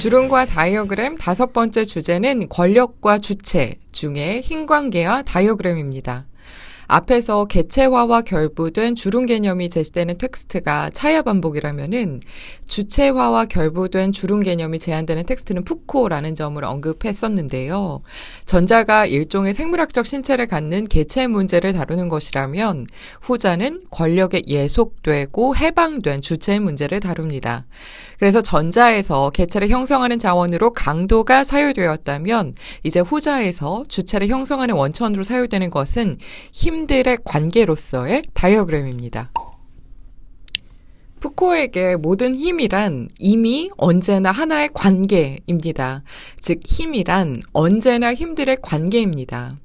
주름과 다이어그램 5번째 주제는 권력과 주체 중에 힘관계와 다이어그램입니다. 앞에서 개체화와 결부된 주름 개념이 제시되는 텍스트가 차야 반복이라면은 주체화와 결부된 주름 개념이 제한되는 텍스트는 푸코라는 점을 언급했었는데요. 전자가 일종의 생물학적 신체를 갖는 개체 문제를 다루는 것이라면 후자는 권력에 예속되고 해방된 주체의 문제를 다룹니다. 그래서 전자에서 개체를 형성하는 자원으로 강도가 사유되었다면 이제 후자에서 주체를 형성하는 원천으로 사유되는 것은 힘들의 관계로서의 다이어그램입니다. 푸코에게 모든 힘이란 이미 언제나 하나의 관계입니다. 즉 힘이란 언제나 힘들의 관계입니다.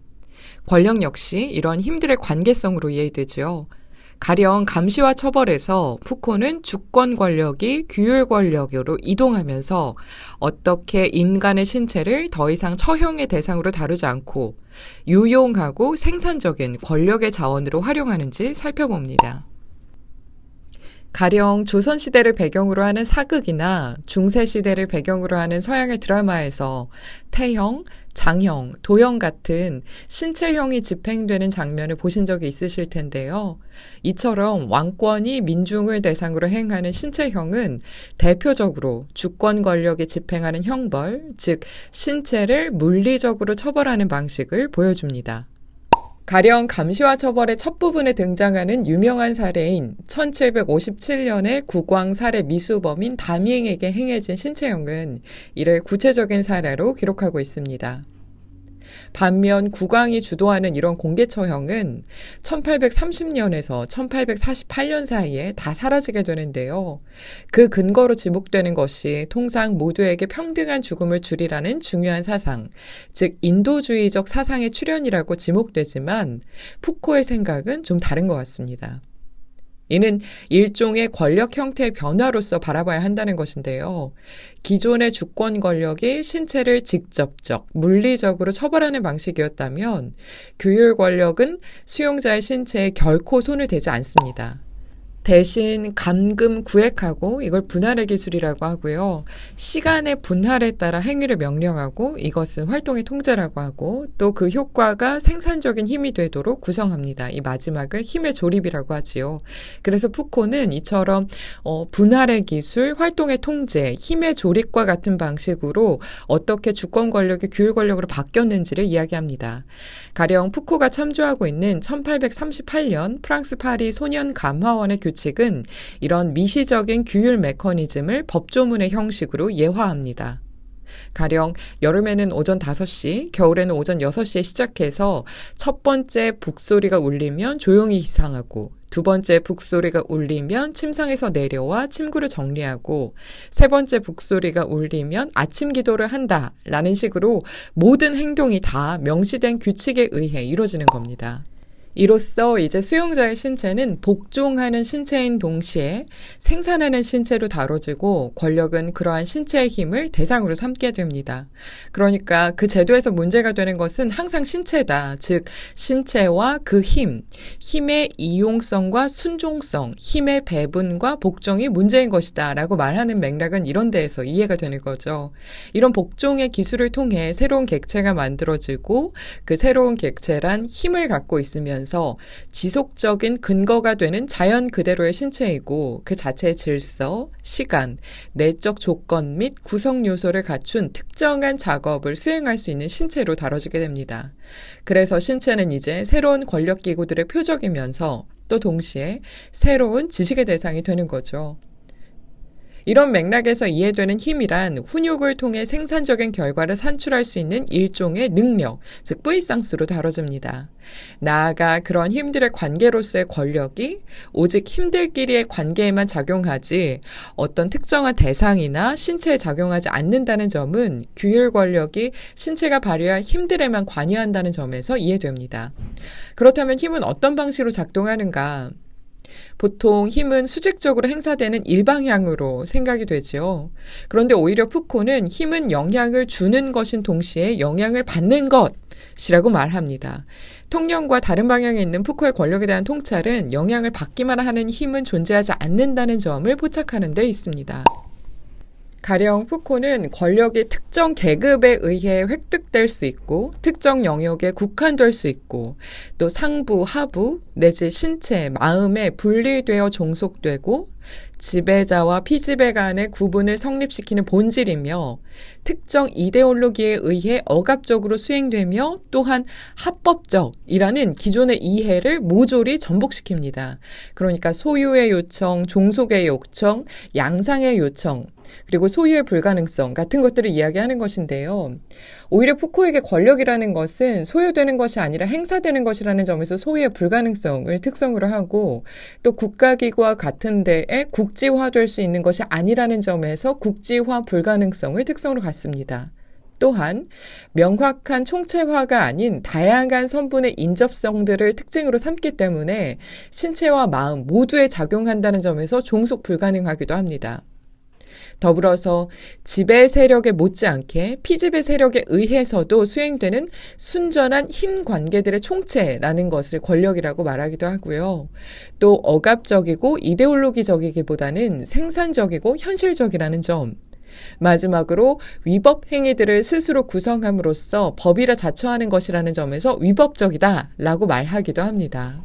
권력 역시 이런 힘들의 관계성으로 이해되죠. 가령 감시와 처벌에서 푸코는 주권 권력이 규율 권력으로 이동하면서 어떻게 인간의 신체를 더 이상 처형의 대상으로 다루지 않고 유용하고 생산적인 권력의 자원으로 활용하는지 살펴봅니다. 가령 조선시대를 배경으로 하는 사극이나 중세시대를 배경으로 하는 서양의 드라마에서 태형, 장형, 도형 같은 신체형이 집행되는 장면을 보신 적이 있으실 텐데요. 이처럼 왕권이 민중을 대상으로 행하는 신체형은 대표적으로 주권 권력이 집행하는 형벌, 즉 신체를 물리적으로 처벌하는 방식을 보여줍니다. 가령 감시와 처벌의 첫 부분에 등장하는 유명한 사례인 1757년의 국왕 살해 미수범인 담이행에게 행해진 신체형은 이를 구체적인 사례로 기록하고 있습니다. 반면 국왕이 주도하는 이런 공개처형은 1830년에서 1848년 사이에 다 사라지게 되는데요. 그 근거로 지목되는 것이 통상 모두에게 평등한 죽음을 주리라는 중요한 사상, 즉 인도주의적 사상의 출현이라고 지목되지만 푸코의 생각은 좀 다른 것 같습니다. 이는 일종의 권력 형태의 변화로서 바라봐야 한다는 것인데요. 기존의 주권 권력이 신체를 직접적, 물리적으로 처벌하는 방식이었다면 규율 권력은 수용자의 신체에 결코 손을 대지 않습니다. 대신 감금 구획하고 이걸 분할의 기술이라고 하고요. 시간의 분할에 따라 행위를 명령하고 이것은 활동의 통제라고 하고 또 그 효과가 생산적인 힘이 되도록 구성합니다. 이 마지막을 힘의 조립이라고 하지요. 그래서 푸코는 이처럼 분할의 기술, 활동의 통제, 힘의 조립과 같은 방식으로 어떻게 주권 권력이 규율 권력으로 바뀌었는지를 이야기합니다. 가령 푸코가 참조하고 있는 1838년 프랑스 파리 소년 감화원의 규칙은 이런 미시적인 규율 메커니즘을 법조문의 형식으로 예화합니다. 가령 여름에는 오전 5시, 겨울에는 오전 6시에 시작해서 첫 번째 북소리가 울리면 조용히 기상하고 두 번째 북소리가 울리면 침상에서 내려와 침구를 정리하고 세 번째 북소리가 울리면 아침 기도를 한다라는 식으로 모든 행동이 다 명시된 규칙에 의해 이루어지는 겁니다. 이로써 이제 수용자의 신체는 복종하는 신체인 동시에 생산하는 신체로 다뤄지고 권력은 그러한 신체의 힘을 대상으로 삼게 됩니다. 그러니까 그 제도에서 문제가 되는 것은 항상 신체다. 즉 신체와 그 힘의 이용성과 순종성, 힘의 배분과 복종이 문제인 것이다 라고 말하는 맥락은 이런 데에서 이해가 되는 거죠. 이런 복종의 기술을 통해 새로운 객체가 만들어지고 그 새로운 객체란 힘을 갖고 있으면서 지속적인 근거가 되는 자연 그대로의 신체이고 그 자체의 질서, 시간, 내적 조건 및 구성 요소를 갖춘 특정한 작업을 수행할 수 있는 신체로 다뤄지게 됩니다. 그래서 신체는 이제 새로운 권력 기구들의 표적이면서 또 동시에 새로운 지식의 대상이 되는 거죠. 이런 맥락에서 이해되는 힘이란 훈육을 통해 생산적인 결과를 산출할 수 있는 일종의 능력, 즉 뿌이상스로 다뤄집니다. 나아가 그런 힘들의 관계로서의 권력이 오직 힘들끼리의 관계에만 작용하지 어떤 특정한 대상이나 신체에 작용하지 않는다는 점은 규율 권력이 신체가 발휘할 힘들에만 관여한다는 점에서 이해됩니다. 그렇다면 힘은 어떤 방식으로 작동하는가? 보통 힘은 수직적으로 행사되는 일방향으로 생각이 되죠. 그런데 오히려 푸코는 힘은 영향을 주는 것인 동시에 영향을 받는 것이라고 말합니다. 통념과 다른 방향에 있는 푸코의 권력에 대한 통찰은 영향을 받기만 하는 힘은 존재하지 않는다는 점을 포착하는 데 있습니다. 가령 푸코는 권력이 특정 계급에 의해 획득될 수 있고 특정 영역에 국한될 수 있고 또 상부, 하부 내지 신체, 마음에 분리되어 종속되고 지배자와 피지배 간의 구분을 성립시키는 본질이며 특정 이데올로기에 의해 억압적으로 수행되며 또한 합법적이라는 기존의 이해를 모조리 전복시킵니다. 그러니까 소유의 요청, 종속의 요청, 양상의 요청, 그리고 소유의 불가능성 같은 것들을 이야기하는 것인데요. 오히려 푸코에게 권력이라는 것은 소유되는 것이 아니라 행사되는 것이라는 점에서 소유의 불가능성을 특성으로 하고 또 국가기구와 같은 데에 국지화될 수 있는 것이 아니라는 점에서 국지화 불가능성을 특성으로 갖습니다. 또한 명확한 총체화가 아닌 다양한 성분의 인접성들을 특징으로 삼기 때문에 신체와 마음 모두에 작용한다는 점에서 종속 불가능하기도 합니다. 더불어서 지배 세력에 못지않게 피지배 세력에 의해서도 수행되는 순전한 힘 관계들의 총체라는 것을 권력이라고 말하기도 하고요. 또 억압적이고 이데올로기적이기보다는 생산적이고 현실적이라는 점. 마지막으로 위법 행위들을 스스로 구성함으로써 법이라 자처하는 것이라는 점에서 위법적이다라고 말하기도 합니다.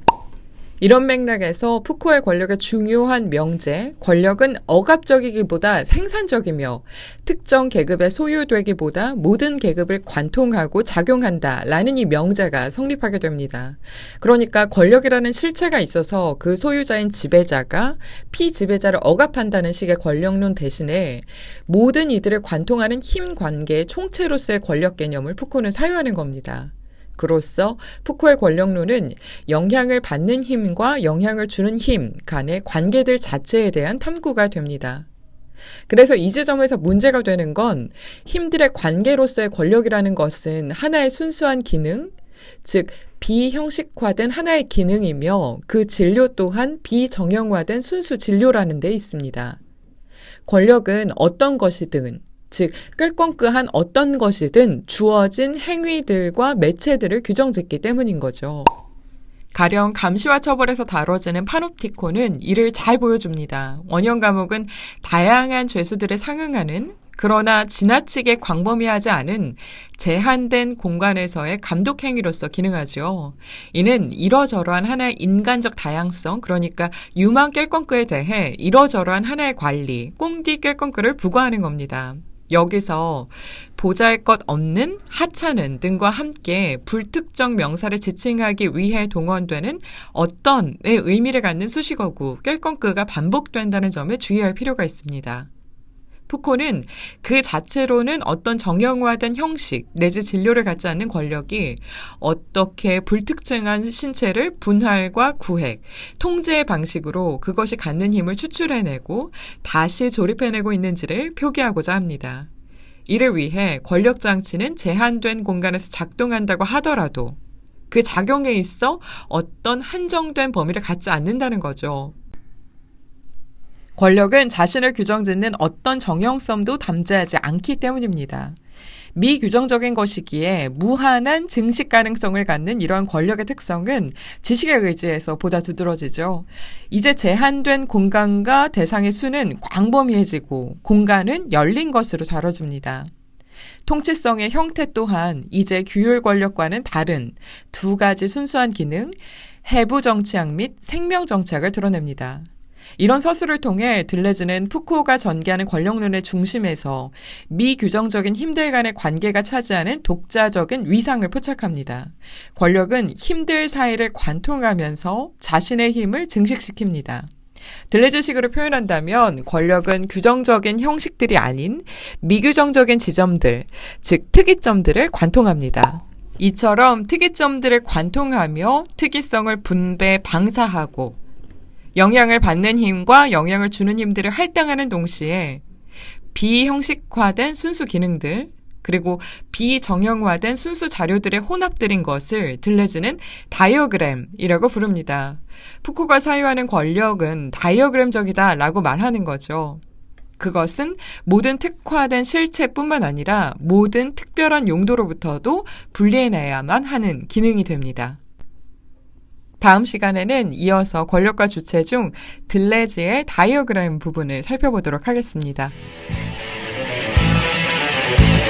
이런 맥락에서 푸코의 권력의 중요한 명제, 권력은 억압적이기보다 생산적이며 특정 계급에 소유되기보다 모든 계급을 관통하고 작용한다라는 이 명제가 성립하게 됩니다. 그러니까 권력이라는 실체가 있어서 그 소유자인 지배자가 피지배자를 억압한다는 식의 권력론 대신에 모든 이들을 관통하는 힘 관계의 총체로서의 권력 개념을 푸코는 사유하는 겁니다. 그로써 푸코의 권력론은 영향을 받는 힘과 영향을 주는 힘 간의 관계들 자체에 대한 탐구가 됩니다. 그래서 이 지점에서 문제가 되는 건 힘들의 관계로서의 권력이라는 것은 하나의 순수한 기능, 즉 비형식화된 하나의 기능이며 그 진료 또한 비정형화된 순수 진료라는 데 있습니다. 권력은 어떤 것이든 즉 끌건끄한 어떤 것이든 주어진 행위들과 매체들을 규정짓기 때문인 거죠. 가령 감시와 처벌에서 다뤄지는 파놉티콘은 이를 잘 보여줍니다. 원형 감옥은 다양한 죄수들에 상응하는 그러나 지나치게 광범위하지 않은 제한된 공간에서의 감독 행위로서 기능하죠. 이는 이러저러한 하나의 인간적 다양성, 그러니까 유망 깰건끄에 대해 이러저러한 하나의 관리, 꽁기 깰건끄를 부과하는 겁니다. 여기서 보잘것없는, 하찮은 등과 함께 불특정 명사를 지칭하기 위해 동원되는 어떤의 의미를 갖는 수식어구, 깰건끄가 반복된다는 점에 주의할 필요가 있습니다. 푸코는 그 자체로는 어떤 정형화된 형식 내지 진료를 갖지 않는 권력이 어떻게 불특정한 신체를 분할과 구획, 통제의 방식으로 그것이 갖는 힘을 추출해내고 다시 조립해내고 있는지를 표기하고자 합니다. 이를 위해 권력 장치는 제한된 공간에서 작동한다고 하더라도 그 작용에 있어 어떤 한정된 범위를 갖지 않는다는 거죠. 권력은 자신을 규정짓는 어떤 정형성도 담재하지 않기 때문입니다. 미규정적인 것이기에 무한한 증식 가능성을 갖는 이러한 권력의 특성은 지식에 의지해서 보다 두드러지죠. 이제 제한된 공간과 대상의 수는 광범위해지고 공간은 열린 것으로 다뤄집니다. 통치성의 형태 또한 이제 규율 권력과는 다른 두 가지 순수한 기능, 해부 정치학 및 생명 정치학을 드러냅니다. 이런 서술을 통해 들레즈는 푸코가 전개하는 권력론의 중심에서 미규정적인 힘들 간의 관계가 차지하는 독자적인 위상을 포착합니다. 권력은 힘들 사이를 관통하면서 자신의 힘을 증식시킵니다. 들레즈식으로 표현한다면 권력은 규정적인 형식들이 아닌 미규정적인 지점들, 즉 특이점들을 관통합니다. 이처럼 특이점들을 관통하며 특이성을 분배, 방사하고 영향을 받는 힘과 영향을 주는 힘들을 할당하는 동시에 비형식화된 순수 기능들 그리고 비정형화된 순수 자료들의 혼합들인 것을 들레즈는 다이어그램이라고 부릅니다. 푸코가 사유하는 권력은 다이어그램적이다라고 말하는 거죠. 그것은 모든 특화된 실체뿐만 아니라 모든 특별한 용도로부터도 분리해내야만 하는 기능이 됩니다. 다음 시간에는 이어서 권력과 주체 중 들레즈의 다이어그램 부분을 살펴보도록 하겠습니다. 네.